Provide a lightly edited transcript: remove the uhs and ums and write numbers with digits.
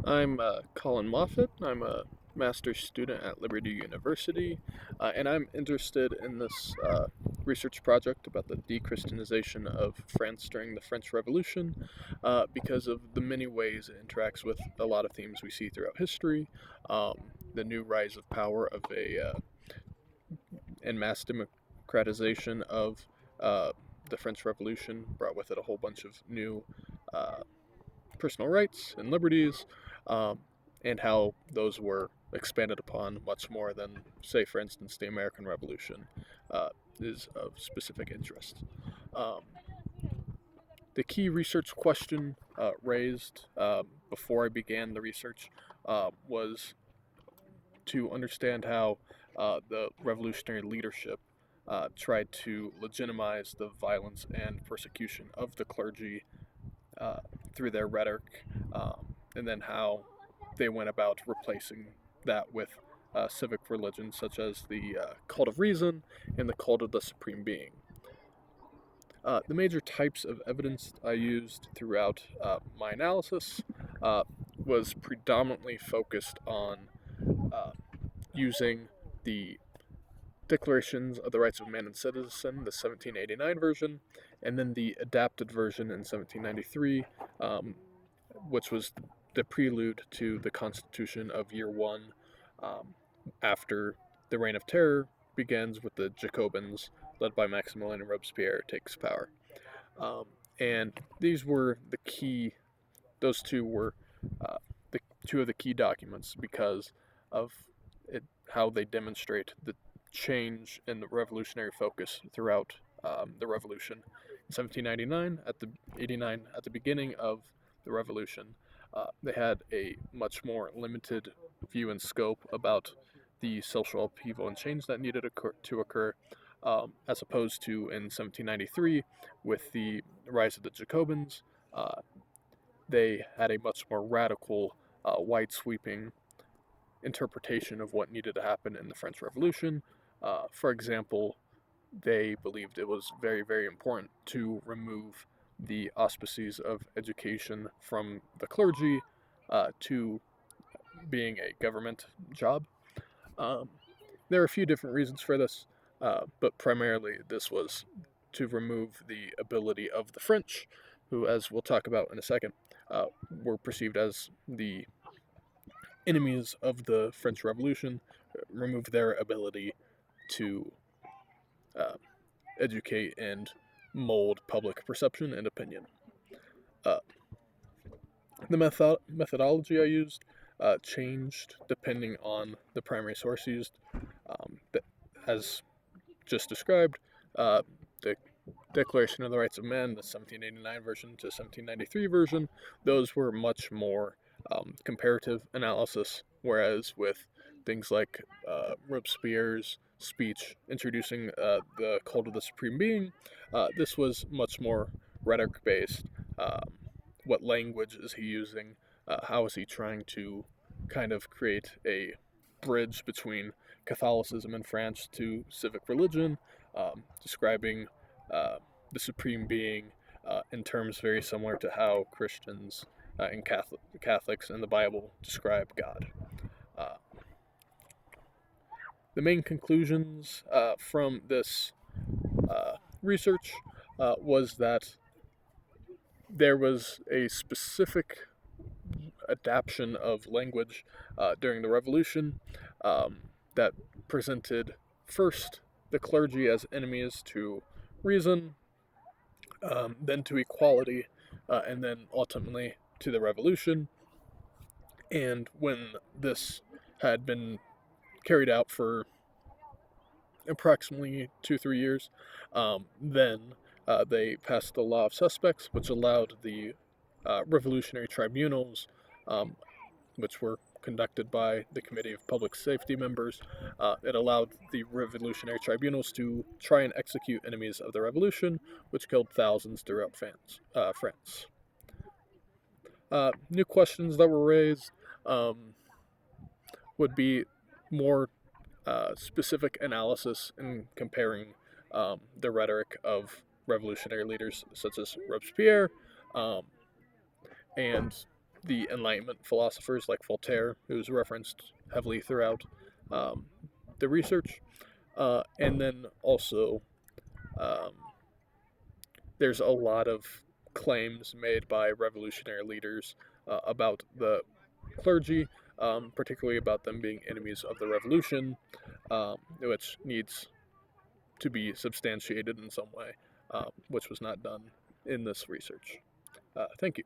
I'm Colin Moffat. I'm a master's student at Liberty University, and I'm interested in this research project about the de-Christianization of France during the French Revolution because of the many ways it interacts with a lot of themes we see throughout history, um, the new rise of power of and mass democratization of the French Revolution brought with it a whole bunch of new uh, personal rights and liberties, um, and how those were expanded upon much more than, say, for instance, the American Revolution uh, is of specific interest. Um, the key research question raised before I began the research was to understand how the revolutionary leadership tried to legitimize the violence and persecution of the clergy uh, through their rhetoric, and then how they went about replacing that with civic religion, such as the cult of reason and the cult of the supreme being. The major types of evidence I used throughout my analysis was predominantly focused on uh, using the Declarations of the Rights of Man and Citizen, the 1789 version, and then the adapted version in 1793, which was the prelude to the Constitution of Year One, um, after the Reign of Terror begins with the Jacobins, led by Maximilian Robespierre, takes power. Um, and these were the key; those two were the two of the key documents because of how they demonstrate the change in the revolutionary focus throughout the revolution. In 1799, at the 89 at the beginning of the revolution, they had a much more limited view and scope about the social upheaval and change that needed to occur, as opposed to in 1793 with the rise of the Jacobins. They had a much more radical, wide sweeping interpretation of what needed to happen in the French Revolution. For example, they believed it was very, very important to remove the auspices of education from the clergy to being a government job. Um, there are a few different reasons for this, but primarily this was to remove the ability of the French, who, as we'll talk about in a second, were perceived as the enemies of the French Revolution, remove their ability to uh, educate and mold public perception and opinion. Uh, the methodology I used changed depending on the primary source used. As just described, the Declaration of the Rights of Man, the 1789 version to 1793 version, those were much more comparative analysis, whereas with things like Robespierre's speech introducing the cult of the supreme being, this was much more rhetoric based. Um, what language is he using? How is he trying to kind of create a bridge between Catholicism in France to civic religion, describing uh, the supreme being in terms very similar to how Christians and Catholics in the Bible describe God. Uh, the main conclusions from this research was that there was a specific adaptation of language during the Revolution that presented first the clergy as enemies to reason, then to equality, and then ultimately to the revolution. And when this had been carried out for approximately 2-3 years, then they passed the law of suspects, which allowed the revolutionary tribunals, um, which were conducted by the Committee of Public Safety members. It allowed the revolutionary tribunals to try and execute enemies of the revolution, which killed thousands throughout France. New questions that were raised um, would be more specific analysis in comparing the rhetoric of revolutionary leaders such as Robespierre um, and the Enlightenment philosophers like Voltaire, who's referenced heavily throughout um, the research. And then also, um, there's a lot of claims made by revolutionary leaders about the clergy, particularly about them being enemies of the revolution, which needs to be substantiated in some way, which was not done in this research. Thank you.